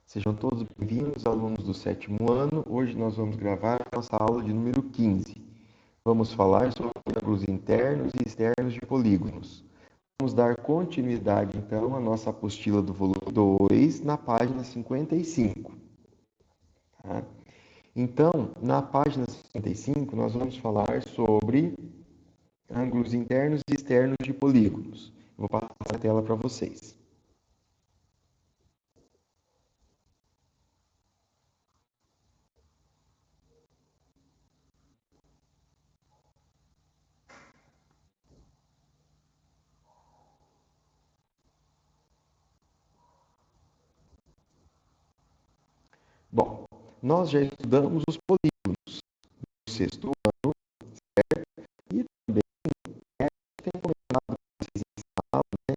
Sejam todos bem-vindos, alunos do sétimo ano. Hoje nós vamos gravar a nossa aula de número 15. Vamos falar sobre ângulos internos e externos de polígonos. Vamos dar continuidade, então, à nossa apostila do volume 2, na página 55. Tá? Então, na página 55, nós vamos falar sobre ângulos internos e externos de polígonos. Vou passar a tela para vocês. Bom, nós já estudamos os polígonos no sexto ano, certo? E também tem comentado com vocês em sala, né,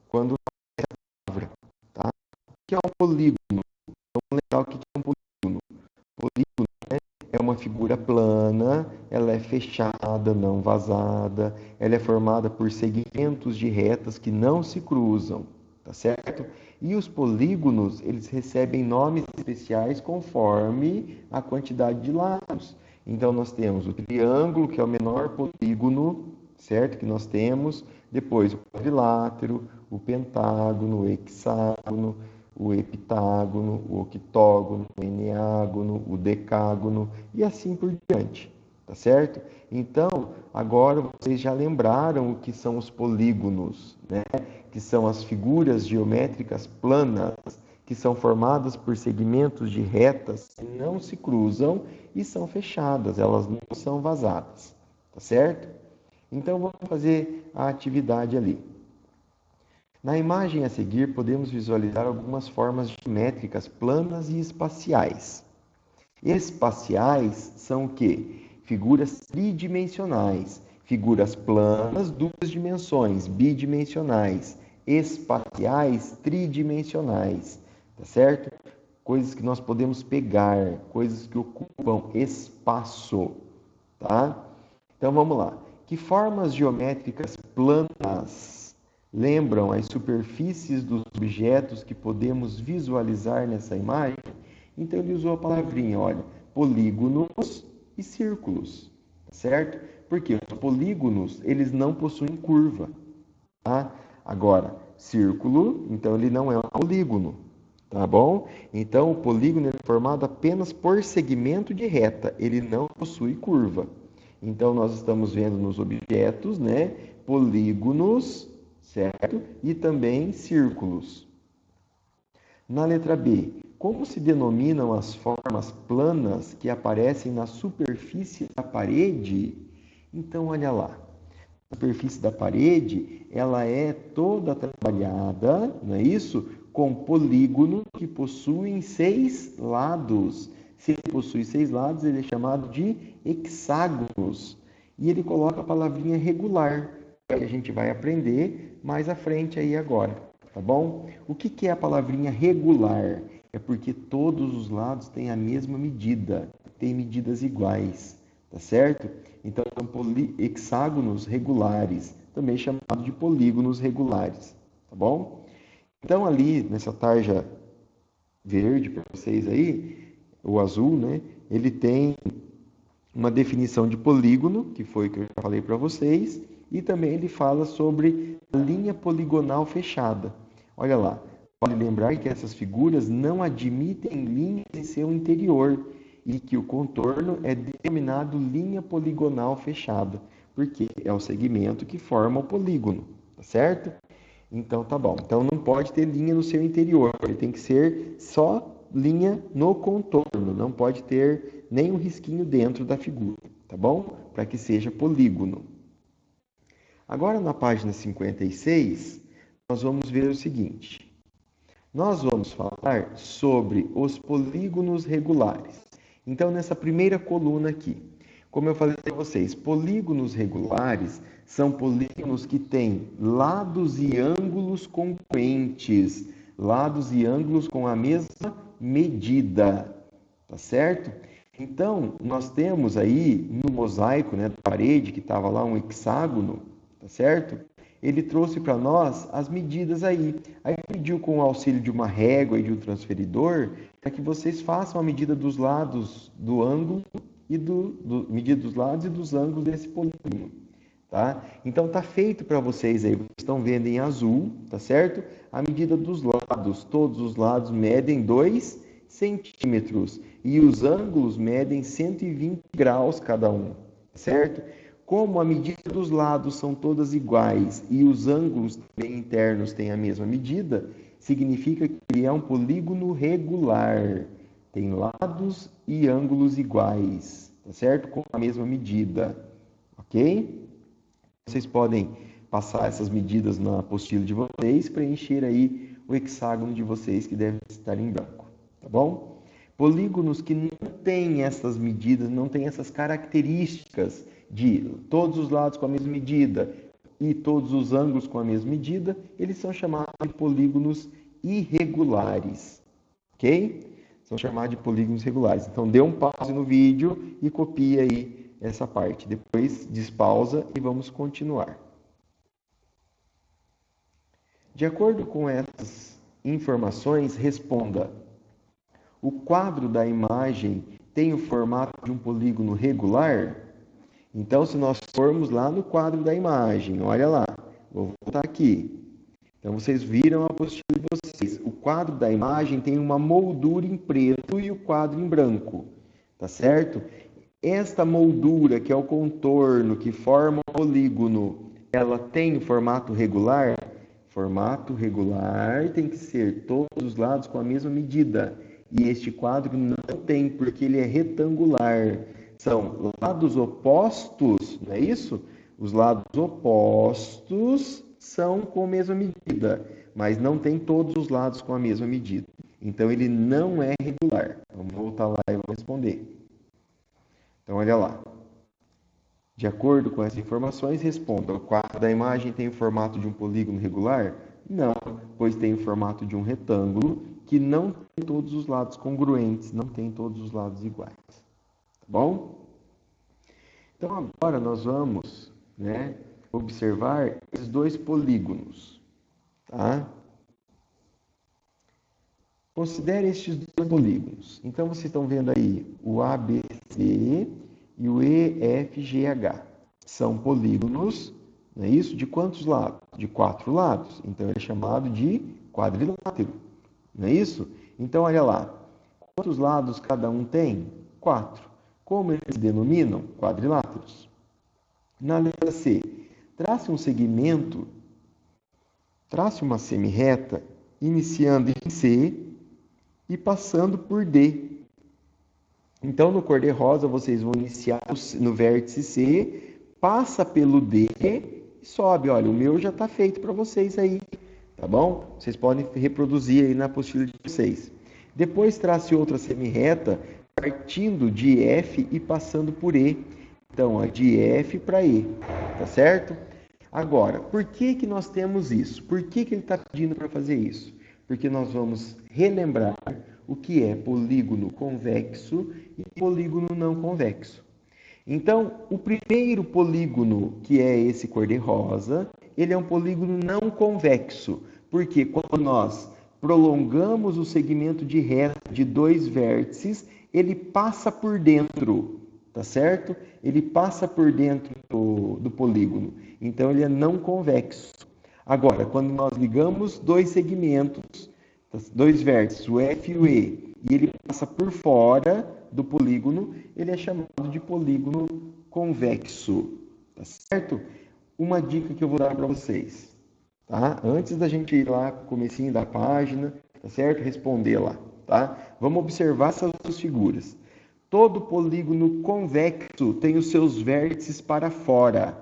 quando aparece a palavra, tá? O que é um polígono? Vamos lembrar o que é um polígono. Polígono, né, é uma figura plana, ela é fechada, não vazada, ela é formada por segmentos de retas que não se cruzam, tá certo? E os polígonos, eles recebem nomes especiais conforme a quantidade de lados. Então, nós temos o triângulo, que é o menor polígono, certo? Que nós temos. Depois, o quadrilátero, o pentágono, o hexágono, o heptágono, o octógono, o eneágono, o decágono e assim por diante, tá certo? Então, agora vocês já lembraram o que são os polígonos, né? Que são as figuras geométricas planas, que são formadas por segmentos de retas que não se cruzam e são fechadas, elas não são vazadas, tá certo? Então, vamos fazer a atividade ali. Na imagem a seguir, podemos visualizar algumas formas geométricas planas e espaciais. Espaciais são o quê? Figuras tridimensionais, figuras planas, duas dimensões, bidimensionais, espaciais, tridimensionais, tá certo? Coisas que nós podemos pegar, coisas que ocupam espaço, tá? Então vamos lá. Que formas geométricas planas lembram as superfícies dos objetos que podemos visualizar nessa imagem? Então ele usou a palavrinha, olha, polígonos e círculos, certo? Porque os polígonos, eles não possuem curva, tá? Agora, círculo, então ele não é um polígono, tá bom? Então o polígono é formado apenas por segmento de reta, ele não possui curva. Então nós estamos vendo nos objetos, né, polígonos, certo? E também círculos. Na letra B, como se denominam as formas planas que aparecem na superfície da parede? Então, olha lá. A superfície da parede, ela é toda trabalhada, não é isso? Com polígonos que possuem 6 lados. Se ele possui 6 lados, ele é chamado de hexágonos. E ele coloca a palavrinha regular, que a gente vai aprender mais à frente aí agora, tá bom? O que é a palavrinha regular? É porque todos os lados têm a mesma medida, têm medidas iguais, tá certo? Então, são hexágonos regulares, também chamado de polígonos regulares, tá bom? Então, ali nessa tarja verde para vocês aí, o azul, né? Ele tem uma definição de polígono, que foi o que eu já falei para vocês, e também ele fala sobre a linha poligonal fechada. Olha lá, pode lembrar que essas figuras não admitem linhas em seu interior e que o contorno é denominado linha poligonal fechada, porque é o segmento que forma o polígono, tá certo? Então tá bom. Então não pode ter linha no seu interior, ele tem que ser só linha no contorno, não pode ter nenhum risquinho dentro da figura, tá bom? Para que seja polígono. Agora na página 56, nós vamos ver o seguinte. Nós vamos falar sobre os polígonos regulares. Então nessa primeira coluna aqui, como eu falei para vocês, polígonos regulares são polígonos que têm lados e ângulos congruentes, lados e ângulos com a mesma medida, tá certo? Então, nós temos aí no mosaico, né, da parede, que estava lá um hexágono, tá certo? ele trouxe para nós as medidas aí. Aí pediu com o auxílio de uma régua e de um transferidor para que vocês façam a medida dos lados do ângulo e medida dos lados e dos ângulos desse polígono, tá? Então tá feito para vocês aí, vocês estão vendo em azul, tá certo? A medida dos lados, todos os lados medem 2 centímetros e os ângulos medem 120 graus cada um, certo? Como a medida dos lados são todas iguais e os ângulos também internos têm a mesma medida, significa que ele é um polígono regular. Tem lados e ângulos iguais, tá certo? Com a mesma medida, ok? Vocês podem passar essas medidas na apostila de vocês, preencher aí o hexágono de vocês que deve estar em branco, tá bom? Polígonos que não têm essas medidas, não têm essas características de todos os lados com a mesma medida e todos os ângulos com a mesma medida, eles são chamados de polígonos irregulares, ok? São chamados de polígonos regulares. Então, dê um pause no vídeo e copie aí essa parte. Depois, despausa e vamos continuar. De acordo com essas informações, responda: o quadro da imagem tem o formato de um polígono regular? Então, se nós formos lá no quadro da imagem, olha lá, vou voltar aqui. Então, vocês viram a apostila de vocês. O quadro da imagem tem uma moldura em preto e o quadro em branco, tá certo? Esta moldura, que é o contorno, que forma o polígono, ela tem o formato regular? Formato regular tem que ser todos os lados com a mesma medida. E este quadro não tem, porque ele é retangular. São lados opostos, não é isso? Os lados opostos são com a mesma medida, mas não tem todos os lados com a mesma medida. Então, ele não é regular. Vamos voltar lá e vou responder. Então, olha lá. De acordo com essas informações, responda: o quadro da imagem tem o formato de um polígono regular? Não, pois tem o formato de um retângulo que não tem todos os lados congruentes, não tem todos os lados iguais. Tá bom? Então, agora nós vamos, observar esses dois polígonos. Tá? Considere estes dois polígonos. Então, vocês estão vendo aí o ABC e o EFGH. São polígonos, não é isso? De quantos lados? De 4 lados. Então, ele é chamado de quadrilátero. Não é isso? Então, olha lá. Quantos lados cada um tem? 4. Como eles se denominam? Quadriláteros. Na letra C, trace um segmento, trace uma semirreta, iniciando em C e passando por D. Então, no cor-de-rosa, vocês vão iniciar no vértice C, passa pelo D e sobe. Olha, o meu já está feito para vocês aí, tá bom? Vocês podem reproduzir aí na apostila de vocês. Depois, trace outra semirreta, partindo de F e passando por E. Então, de F para E, tá certo? Agora, por que nós temos isso? Por que ele está pedindo para fazer isso? Porque nós vamos relembrar o que é polígono convexo e polígono não convexo. Então, o primeiro polígono, que é esse cor-de-rosa, ele é um polígono não convexo, porque quando nós prolongamos o segmento de reta de 2 vértices, ele passa por dentro, tá certo? Ele passa por dentro do polígono, então ele é não convexo. Agora, quando nós ligamos 2 segmentos, 2 vértices, o F e o E, e ele passa por fora do polígono, ele é chamado de polígono convexo, tá certo? Uma dica que eu vou dar para vocês, tá? Antes da gente ir lá para o comecinho da página, tá certo? Responder lá, tá? Vamos observar essas duas figuras. Todo polígono convexo tem os seus vértices para fora,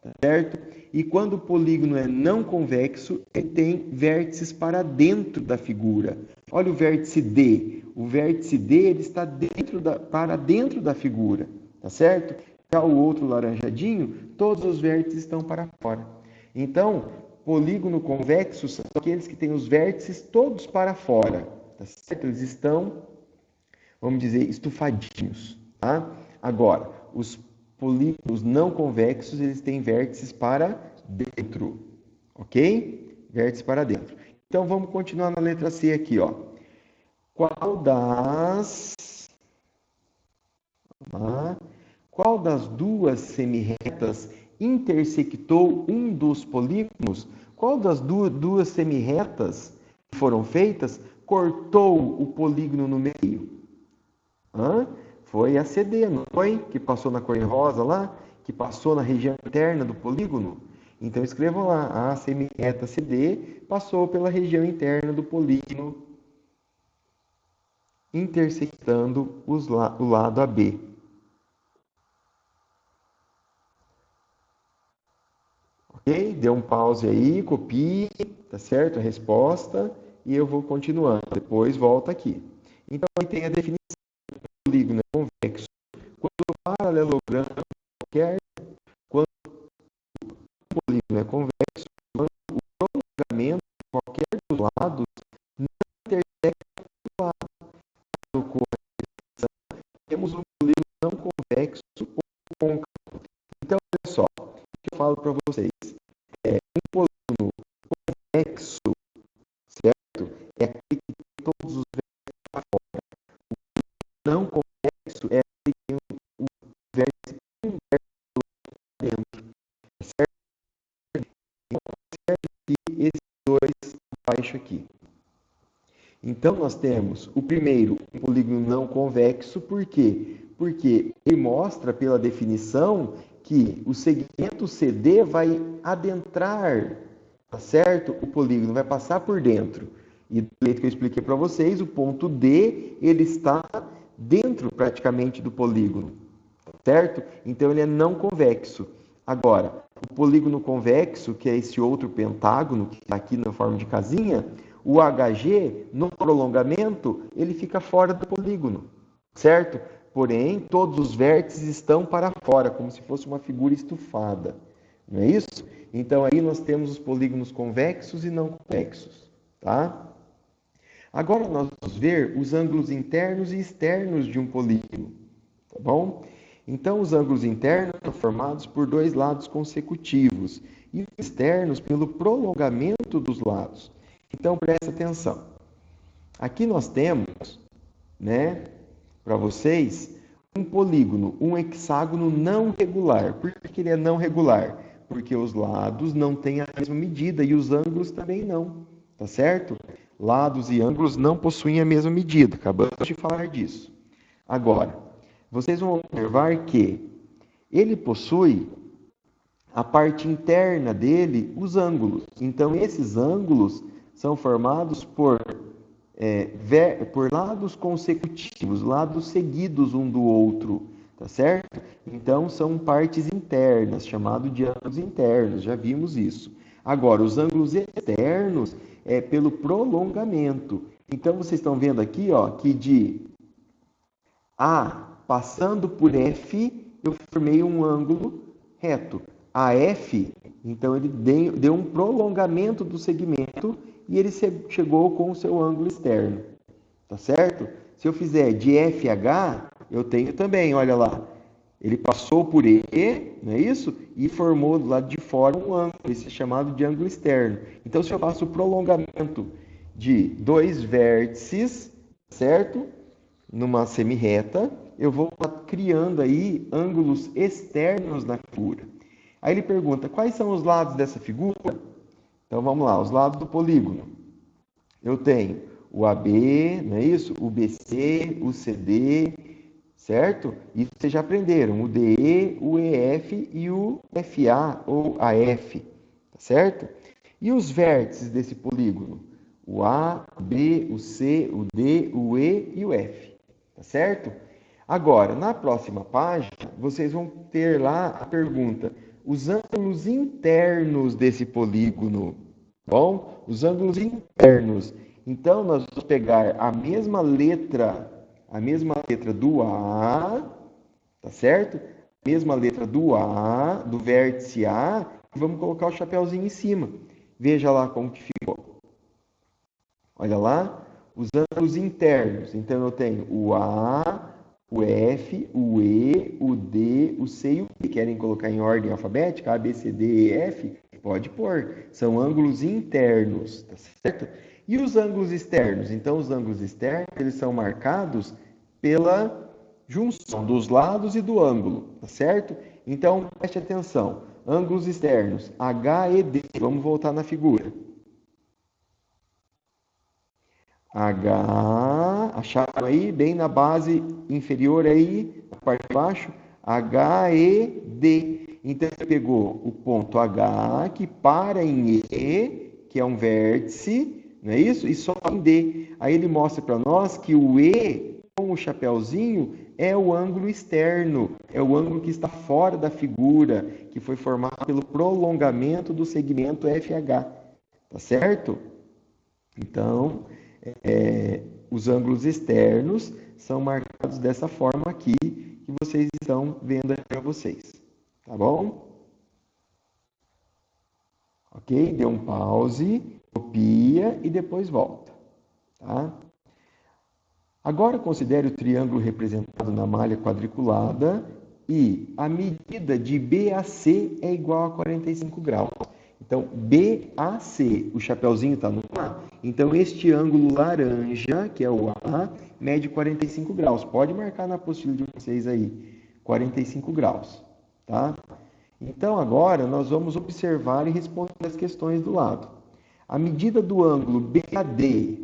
tá certo? E quando o polígono é não convexo, ele tem vértices para dentro da figura. Olha o vértice D. O vértice D ele está para dentro da figura, tá certo? Já o outro laranjadinho, todos os vértices estão para fora. Então, polígono convexo são aqueles que têm os vértices todos para fora, tá certo? Eles estão, vamos dizer, estufadinhos, tá? Agora, os polígonos não convexos, eles têm vértices para dentro, ok? Vértice para dentro. Então, vamos continuar na letra C aqui, ó. Qual das duas semirretas intersectou um dos polígonos? Qual das duas semirretas que foram feitas cortou o polígono no meio? Foi a CD, não foi? Que passou na cor rosa lá? Que passou na região interna do polígono? Então escrevam lá, a semirreta CD passou pela região interna do polígono, intersectando o lado AB. Ok? Dê um pause aí, copie, tá certo? A resposta e eu vou continuando. Depois volta aqui. Então, aí tem a definição do polígono convexo. Quando o paralelogramo qualquer, quando o polígono é convexo, quando o prolongamento de qualquer dos lados não intersecta o lado. Com a definição, temos um polígono não convexo ou côncavo. Então, olha só, o que eu falo para vocês. Um polígono convexo, certo? É aquele que tem todos os vértices para fora. O não convexo é aquele que tem o vértice inverso para dentro, certo? Então, observe que esses dois abaixo aqui. Então, nós temos o primeiro, um polígono não convexo, por quê? Porque ele mostra pela definição que o segmento CD vai adentrar, tá certo? O polígono vai passar por dentro. E do jeito que eu expliquei para vocês, o ponto D, ele está dentro praticamente do polígono, certo? Então ele é não convexo. Agora, o polígono convexo, que é esse outro pentágono que está aqui na forma de casinha, o HG, no prolongamento, ele fica fora do polígono, certo? Porém, todos os vértices estão para fora, como se fosse uma figura estufada. Não é isso? Então, aí nós temos os polígonos convexos e não convexos, tá? Agora nós vamos ver os ângulos internos e externos de um polígono, tá bom? Então, os ângulos internos são formados por dois lados consecutivos e os externos pelo prolongamento dos lados. Então, presta atenção. Aqui nós temos, né, para vocês, um polígono, um hexágono não regular. Por que ele é não regular? Porque os lados não têm a mesma medida e os ângulos também não, tá certo? Lados e ângulos não possuem a mesma medida. Acabamos de falar disso. Agora, vocês vão observar que ele possui a parte interna dele, os ângulos. Então, esses ângulos são formados por lados consecutivos, lados seguidos um do outro, tá certo? Então, são partes internas, chamado de ângulos internos, já vimos isso. Agora, os ângulos externos é pelo prolongamento. Então, vocês estão vendo aqui, ó, que de A passando por F, eu formei um ângulo reto. AF, então ele deu um prolongamento do segmento e ele chegou com o seu ângulo externo, tá certo? Se eu fizer de FH, eu tenho também, olha lá, ele passou por E, não é isso? E formou do lado de fora um ângulo, esse é chamado de ângulo externo. Então, se eu faço o prolongamento de dois vértices, certo? Numa semirreta, eu vou criando aí ângulos externos na figura. Aí ele pergunta, quais são os lados dessa figura? Então vamos lá, os lados do polígono. Eu tenho o AB, não é isso? O BC, o CD, certo? Isso vocês já aprenderam, o DE, o EF e o FA ou AF, tá certo? E os vértices desse polígono? O A, o B, o C, o D, o E e o F, tá certo? Agora, na próxima página, vocês vão ter lá a pergunta, os ângulos internos desse polígono, bom? Os ângulos internos. Então, nós vamos pegar a mesma letra do A, tá certo? A mesma letra do A, do vértice A, e vamos colocar o chapéuzinho em cima. Veja lá como que ficou. Olha lá, os ângulos internos. Então, eu tenho o A, o F, o E, o D, o C e o P. Querem colocar em ordem alfabética? A, B, C, D, E, F? Pode pôr. São ângulos internos, tá certo? E os ângulos externos? Então, os ângulos externos, eles são marcados pela junção dos lados e do ângulo, tá certo? Então, preste atenção. Ângulos externos, H e D. Vamos voltar na figura. H, acharam aí? Bem na base inferior aí, na parte de baixo, H e D. Então, ele pegou o ponto H, que para em E, que é um vértice, não é isso? E só em D. Aí ele mostra para nós que o E, com o chapéuzinho, é o ângulo externo, é o ângulo que está fora da figura, que foi formado pelo prolongamento do segmento FH, tá certo? Então, os ângulos externos são marcados dessa forma aqui, que vocês estão vendo aí para vocês, tá bom? Ok? Dê um pause, copia e depois volta, tá? Agora considere o triângulo representado na malha quadriculada e a medida de BAC é igual a 45 graus. Então, BAC, o chapeuzinho está no A. Então, este ângulo laranja, que é o A, mede 45 graus. Pode marcar na apostila de vocês aí, 45 graus, tá? Então, agora nós vamos observar e responder as questões do lado. A medida do ângulo BAD,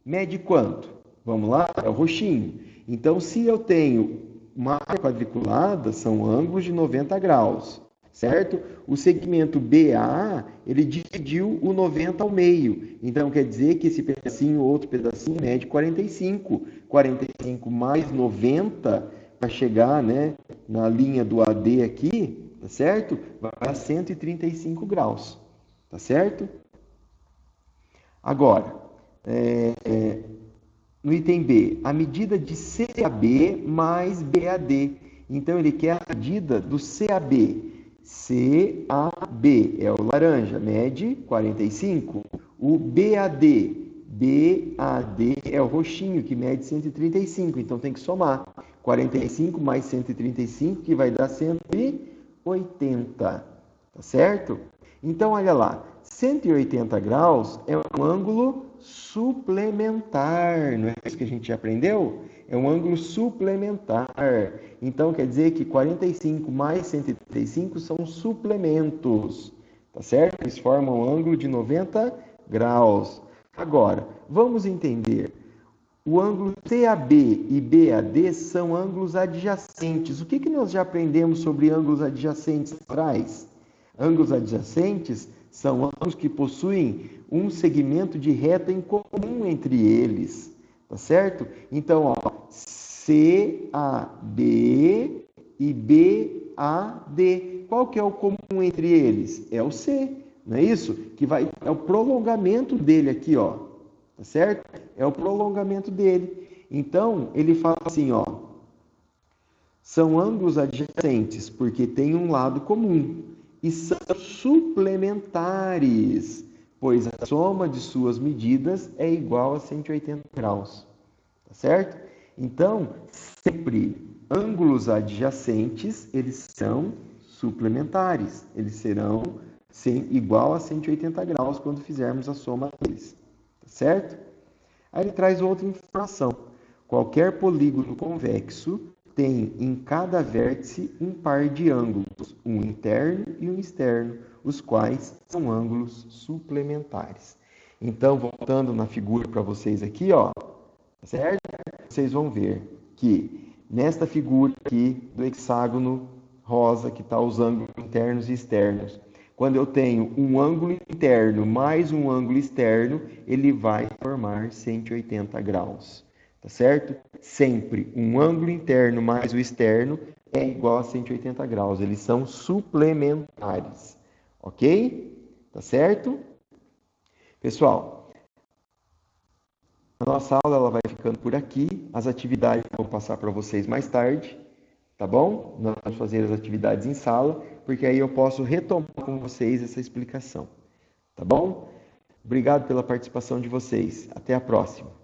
mede quanto? Vamos lá? É o roxinho. Então, se eu tenho malha quadriculada, são ângulos de 90 graus, certo? O segmento BA, ele dividiu o 90 ao meio. Então, quer dizer que esse pedacinho, outro pedacinho, mede 45. 45 mais 90, para chegar, né, na linha do AD aqui, tá certo? Vai a 135 graus, tá certo? Agora, no item B, a medida de CAB mais BAD. Então, ele quer a medida do CAB. CAB é o laranja, mede 45. O BAD é o roxinho, que mede 135. Então, tem que somar. 45 mais 135, que vai dar 180. Tá certo? Então, olha lá. 180 graus é um ângulo suplementar, não é isso que a gente já aprendeu? É um ângulo suplementar. Então, quer dizer que 45 mais 135 são suplementos, tá certo? Eles formam um ângulo de 90 graus. Agora, vamos entender. O ângulo CAB e BAD são ângulos adjacentes. O que nós já aprendemos sobre ângulos adjacentes atrás? Ângulos adjacentes são ângulos que possuem um segmento de reta em comum entre eles, tá certo? Então, ó, CAB e BAD. Qual que é o comum entre eles? É o C, não é isso? É o prolongamento dele aqui, ó, tá certo? É o prolongamento dele. Então, ele fala assim, ó, são ângulos adjacentes porque tem um lado comum. E são suplementares, pois a soma de suas medidas é igual a 180 graus, tá certo? Então, sempre ângulos adjacentes, eles são suplementares, eles serão igual a 180 graus quando fizermos a soma deles, tá certo? Aí ele traz outra informação. Qualquer polígono convexo tem em cada vértice um par de ângulos, um interno e um externo, os quais são ângulos suplementares. Então, voltando na figura para vocês aqui, ó, certo? Vocês vão ver que nesta figura aqui do hexágono rosa, que está os ângulos internos e externos, quando eu tenho um ângulo interno mais um ângulo externo, ele vai formar 180 graus. Tá certo? Sempre um ângulo interno mais o externo é igual a 180 graus. Eles são suplementares. Ok? Tá certo? Pessoal, a nossa aula ela vai ficando por aqui. As atividades eu vou passar para vocês mais tarde. Tá bom? Nós vamos fazer as atividades em sala, porque aí eu posso retomar com vocês essa explicação. Tá bom? Obrigado pela participação de vocês. Até a próxima.